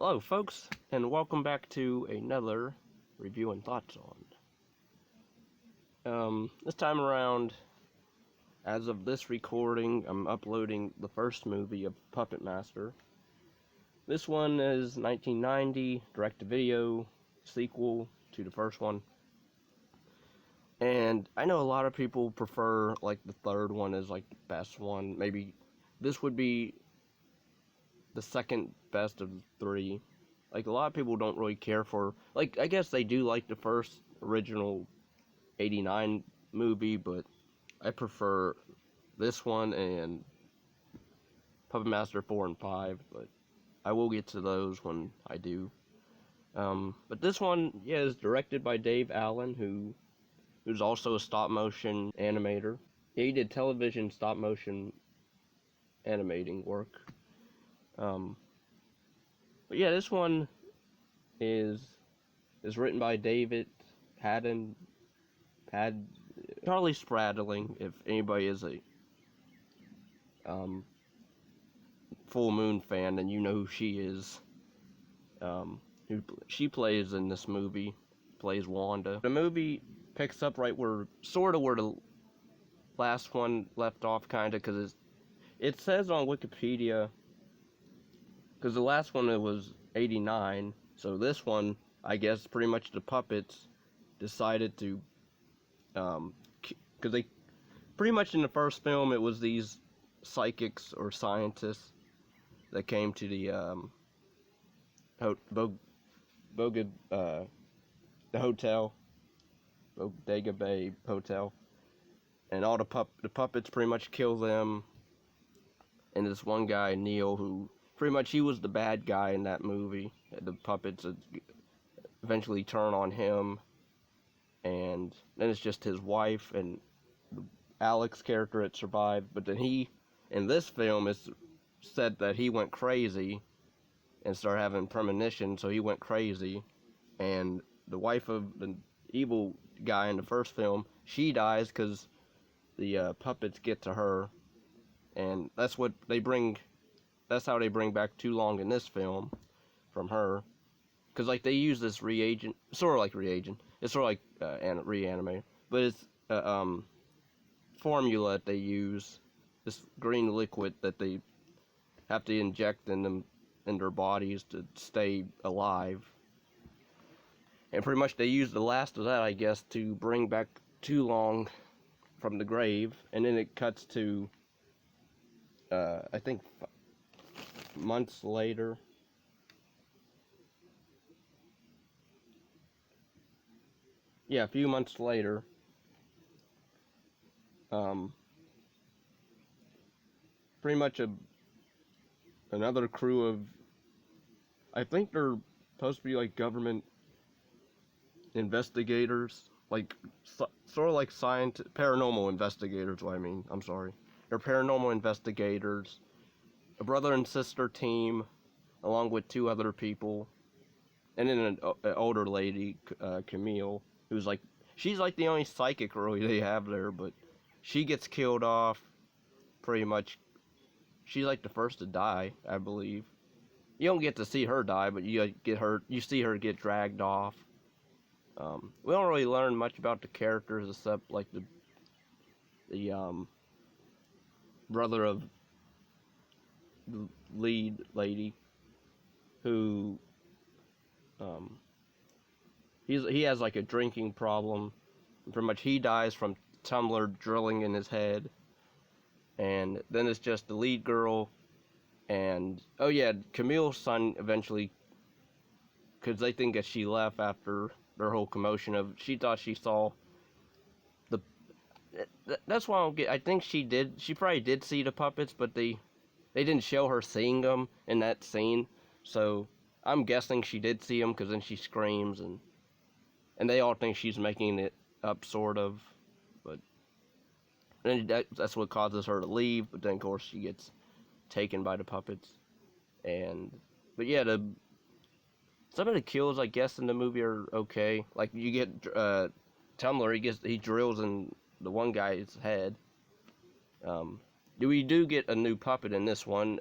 Hello folks, and welcome back to another review and thoughts on. This time around, as of this recording, I'm uploading the first movie of Puppet Master. This one is 1990, direct-to-video, sequel to the first one. And I know a lot of people prefer, like, the third one as, like, the best one. Maybe this would be the second best of the three. Like, a lot of people don't really care for, like, I guess they do like the first original 89 movie, but I prefer this one and Puppet Master 4 and 5, but I will get to those when I do. But this one, yeah, is directed by Dave Allen, who's also a stop-motion animator. Yeah, he did television stop-motion animating work. But yeah, this one is written by David Charlie Spradling, if anybody is a Full Moon fan, then you know who she is. She plays in this movie, plays Wanda. The movie picks up right where the last one left off, kinda, because it says on Wikipedia, because the last one it was 89, so this one, I guess, pretty much the puppets decided to, because they, pretty much in the first film, it was these psychics or scientists that came to the, the hotel, Bodega Bay Hotel, and all the puppets pretty much kill them, and this one guy, Neil, who pretty much he was the bad guy in that movie. The puppets eventually turn on him, and then it's just his wife and Alex character that survived. But then in this film, it's said that he went crazy and started having premonition, so he went crazy, and the wife of the evil guy in the first film, she dies because the puppets get to her, and that's how they bring back Toulon in this film from her, because like they use this reagent, sort of like reagent, it's sort of like reanimator, but it's formula that they use, this green liquid that they have to inject in their bodies to stay alive. And pretty much they use the last of that, I guess, to bring back Toulon from the grave. And then it cuts to, I think, months later. Yeah, a few months later. Pretty much another crew of, I think they're supposed to be like government investigators, like sort of like paranormal investigators. What I mean, I'm sorry, they're paranormal investigators, a brother and sister team, along with two other people, and then an older lady, Camille, she's like the only psychic really they have there, but she gets killed off, pretty much. She's like the first to die, I believe. You don't get to see her die, but you see her get dragged off. We don't really learn much about the characters except like the brother of the lead lady, who he has like a drinking problem. Pretty much he dies from tumbler drilling in his head. And then it's just the lead girl and, oh yeah, Camille's son eventually, because they think that she left after their whole commotion of, she thought she saw that's why I don't get, I think she probably did see the puppets, but they didn't show her seeing them in that scene, so I'm guessing she did see them, because then she screams, and they all think she's making it up, sort of, but then that's what causes her to leave, but then of course she gets taken by the puppets. But yeah, some of the kills, I guess, in the movie are okay. Like, you get Tumbler, he drills in the one guy's head. We do get a new puppet in this one,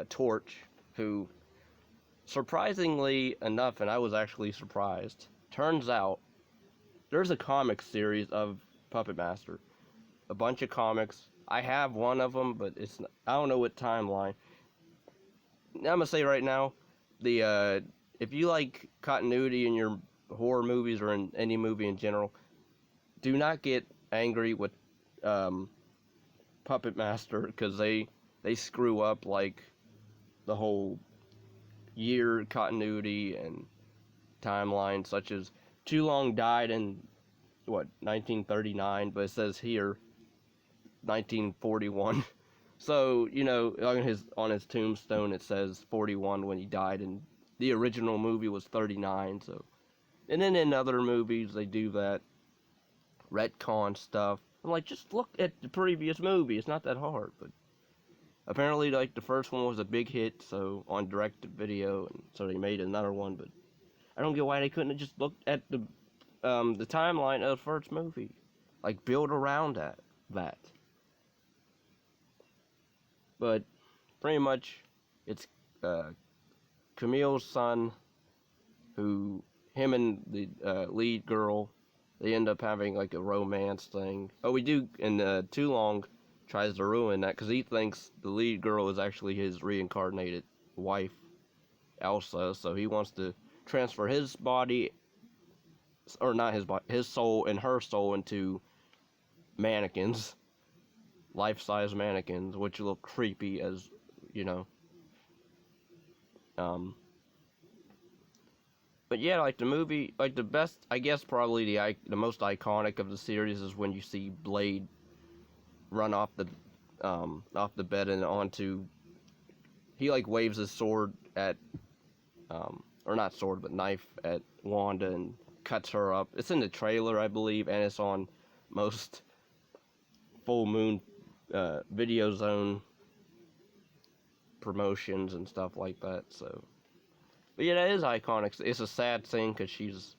Torch, who surprisingly enough, and I was actually surprised, turns out there's a comic series of Puppet Master. A bunch of comics. I have one of them, but I don't know what timeline. I'm gonna say right now, if you like continuity in your horror movies or in any movie in general, do not get angry with Puppet Master, because they screw up like the whole year continuity and timeline, such as Toulon died in 1939, but it says here 1941. So, on his tombstone it says 41 when he died, and the original movie was 39. So, and then in other movies they do that retcon stuff. I'm like, just look at the previous movie. It's not that hard. But apparently, like, the first one was a big hit, so on direct-to-video, and so they made another one. But I don't get why they couldn't have just looked at the timeline of the first movie, like build around that. But pretty much, it's Camille's son, him and the lead girl, they end up having like a romance thing. Oh, we do, and Toulon tries to ruin that because he thinks the lead girl is actually his reincarnated wife, Elsa. So he wants to transfer his body, or not his body, his soul and her soul into mannequins, life-size mannequins, which look creepy as, But yeah, like the movie, like the best, I guess probably the most iconic of the series is when you see Blade run off the bed and onto. He like waves his sword at, or not sword, but knife at Wanda and cuts her up. It's in the trailer, I believe, and it's on most Full Moon Video Zone promotions and stuff like that. So. But yeah, that is iconic. It's a sad thing because she's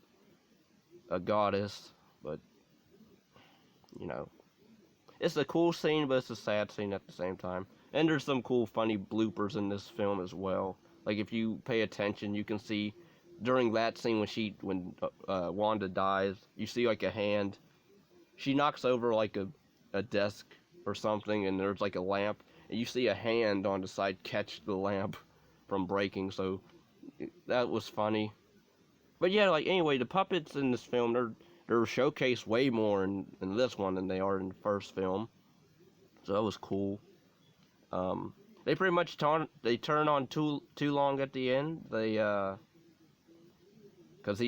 a goddess, but, it's a cool scene, but it's a sad scene at the same time. And there's some cool, funny bloopers in this film as well. Like, if you pay attention, you can see during that scene when Wanda dies, you see, like, a hand. She knocks over, like, a desk or something, and there's, like, a lamp. And you see a hand on the side catch the lamp from breaking, so that was funny. But yeah, like, anyway, the puppets in this film, they're showcased way more in this one than they are in the first film. So that was cool. They pretty much turn on Toulon at the end. Because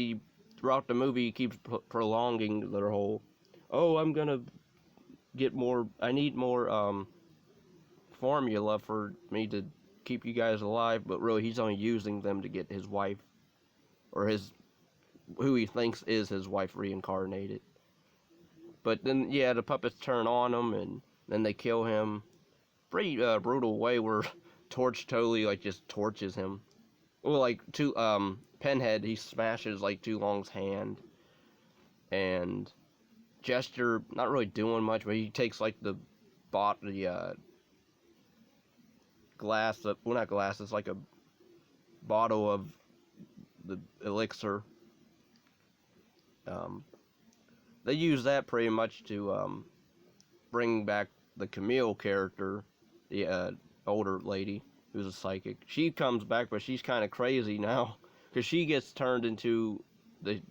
throughout the movie, he keeps prolonging their whole, oh, I'm gonna get more, I need more, formula for me to keep you guys alive, but really he's only using them to get his wife, or who he thinks is his wife, reincarnated. But then, yeah, the puppets turn on him, and then they kill him. Pretty brutal way where Torch totally, like, just torches him. Well, like, Pinhead, he smashes, like, Toulon's hand, and Gesture, not really doing much, but he takes, like, the glass, well, not glass, it's like a bottle of the elixir. They use that pretty much to bring back the Camille character, the older lady who's a psychic. She comes back, but she's kind of crazy now because she gets turned into the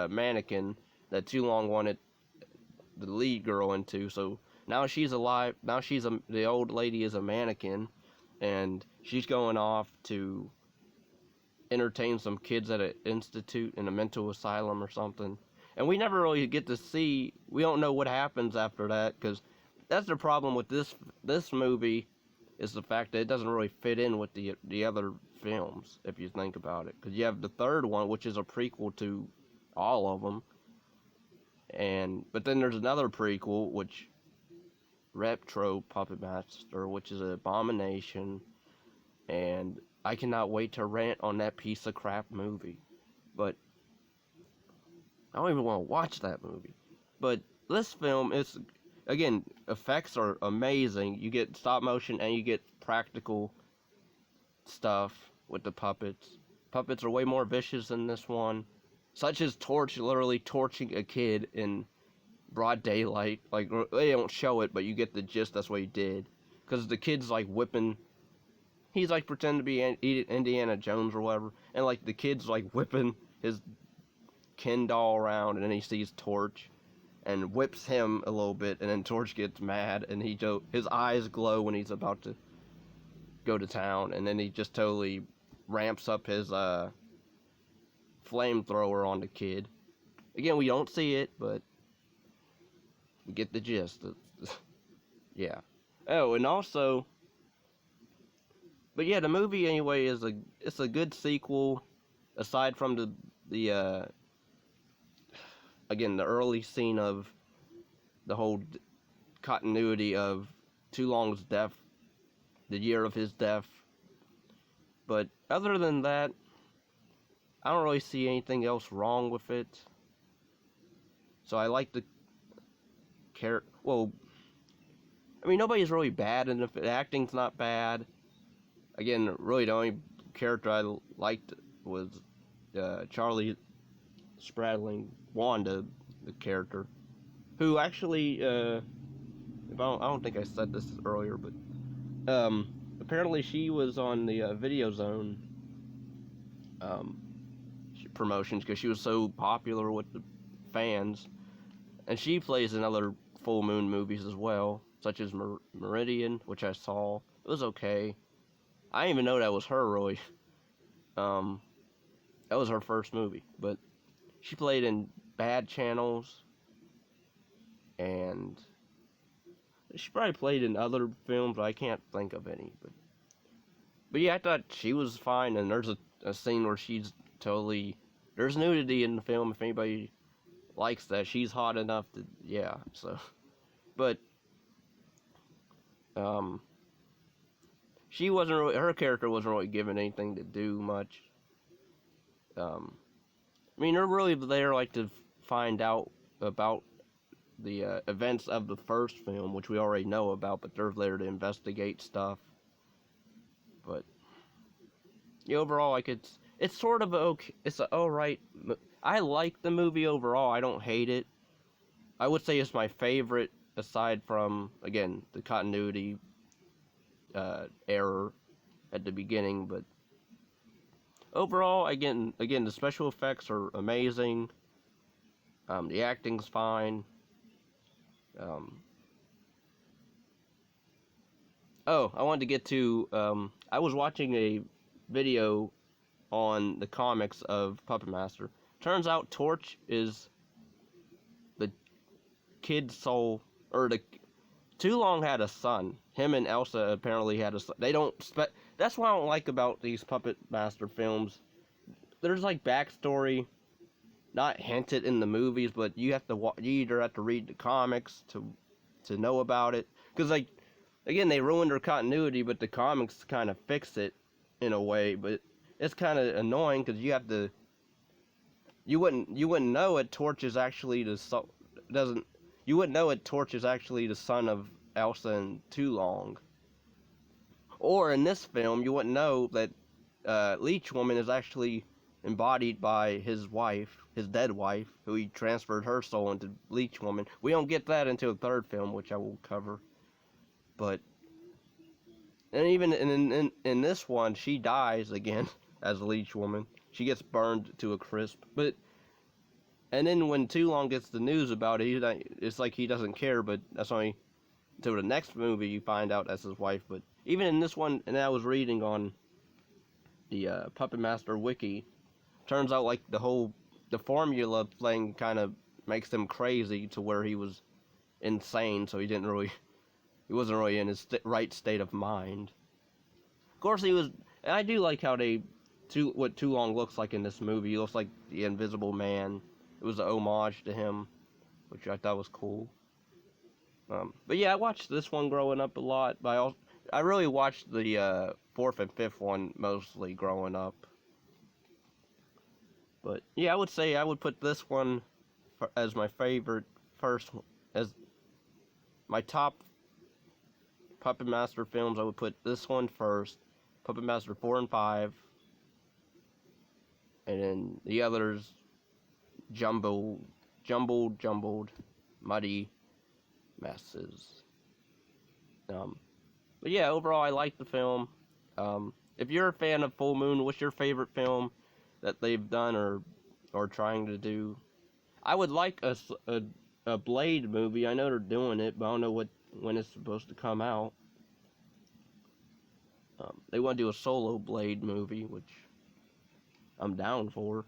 mannequin that Toulon wanted the lead girl into. So now she's alive. Now the old lady is a mannequin, and she's going off to entertain some kids at an institute in a mental asylum or something. And we never really get to see, we don't know what happens after that, because that's the problem with this movie, is the fact that it doesn't really fit in with the other films, if you think about it. Because you have the third one, which is a prequel to all of them. But then there's another prequel, which Retro Puppet Master, which is an abomination, and I cannot wait to rant on that piece of crap movie. But I don't even want to watch that movie. But this film is, again, effects are amazing. You get stop motion and you get practical stuff with the puppets. Puppets are way more vicious in this one, such as literally torching a kid in broad daylight. Like, they don't show it, but you get the gist. That's what he did, because the kid's like whipping. He's like pretending to be Indiana Jones or whatever, and like the kid's like whipping his Ken doll around, and then he sees Torch and whips him a little bit, and then Torch gets mad, and his eyes glow when he's about to go to town, and then he just totally ramps up his flamethrower on the kid. Again, we don't see it, but we get the gist. Yeah. Oh, and also, but yeah, the movie anyway it's a good sequel, aside from the again, the early scene of the whole continuity of Toulon's death, the year of his death. But other than that, I don't really see anything else wrong with it. So I like the character. Well, I mean, nobody's really bad in the acting's not bad. Again, really the only character I liked was Charlie Spradling, Wanda, the character, who actually, I don't think I said this earlier, but apparently she was on the Video Zone promotions because she was so popular with the fans, and she plays in other Full Moon movies as well, such as Meridian, which I saw. It was okay. I didn't even know that was her, really. That was her first movie, but she played in Bad Channels, and she probably played in other films, but I can't think of any. But yeah, I thought she was fine, and there's a scene where she's totally... There's nudity in the film, if anybody likes that. She's hot enough to... Yeah, so... But... she wasn't really... Her character wasn't really given anything to do much. I mean, they're really there, like, to find out about the events of the first film, which we already know about, but they're there to investigate stuff. But yeah, overall, like, it's sort of okay. It's alright. I like the movie overall. I don't hate it. I would say it's my favorite, aside from, again, the continuity error at the beginning. But overall, again, the special effects are amazing. The acting's fine. Oh, I wanted to get to, I was watching a video on the comics of Puppet Master. Turns out Torch is the kid's soul, or Toulon had a son. Him and Elsa apparently had a son. They don't that's what I don't like about these Puppet Master films. There's like backstory, not hinted in the movies, but you either have to read the comics to know about it. Because, like, again, they ruined their continuity, but the comics kind of fix it in a way. But it's kind of annoying because you wouldn't know it. Torch is actually you wouldn't know it. Torch is actually the son of Elsa and Toulon. Or in this film, you wouldn't know that Leech Woman is actually embodied by his wife, his dead wife, who he transferred her soul into Leech Woman. We don't get that until the third film, which I will cover. But, and even in this one, she dies again as Leech Woman. She gets burned to a crisp. But, and then when Toulon gets the news about it, it's like he doesn't care, but that's only until the next movie you find out that's his wife. But even in this one, and I was reading on the Puppet Master wiki, turns out like the formula thing kind of makes him crazy to where he was insane, so he wasn't really in his right state of mind. Of course, he was, and I do like how what Toulon looks like in this movie. He looks like the Invisible Man. It was an homage to him, which I thought was cool. But yeah, I watched this one growing up a lot, but I really watched the fourth and fifth one mostly growing up. But yeah, I would say I would put this one as my favorite first, as my top Puppet Master films. I would put this one first, Puppet Master 4 and 5, and then the others jumbled, muddy messes. But yeah, overall, I like the film. If you're a fan of Full Moon, what's your favorite film that they've done or trying to do? I would like a Blade movie. I know they're doing it, but I don't know when it's supposed to come out. They want to do a solo Blade movie, which I'm down for.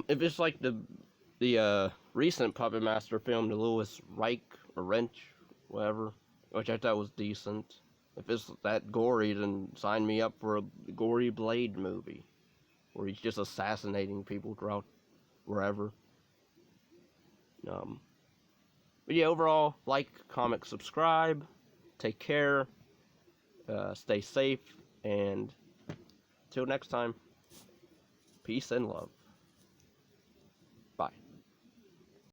If it's like the recent Puppet Master film, the Louis Reich or Wrench, whatever, which I thought was decent. If it's that gory, then sign me up for a gory Blade movie, where he's just assassinating people throughout wherever. But yeah, overall, like, comment, subscribe. Take care. Stay safe, and till next time, peace and love.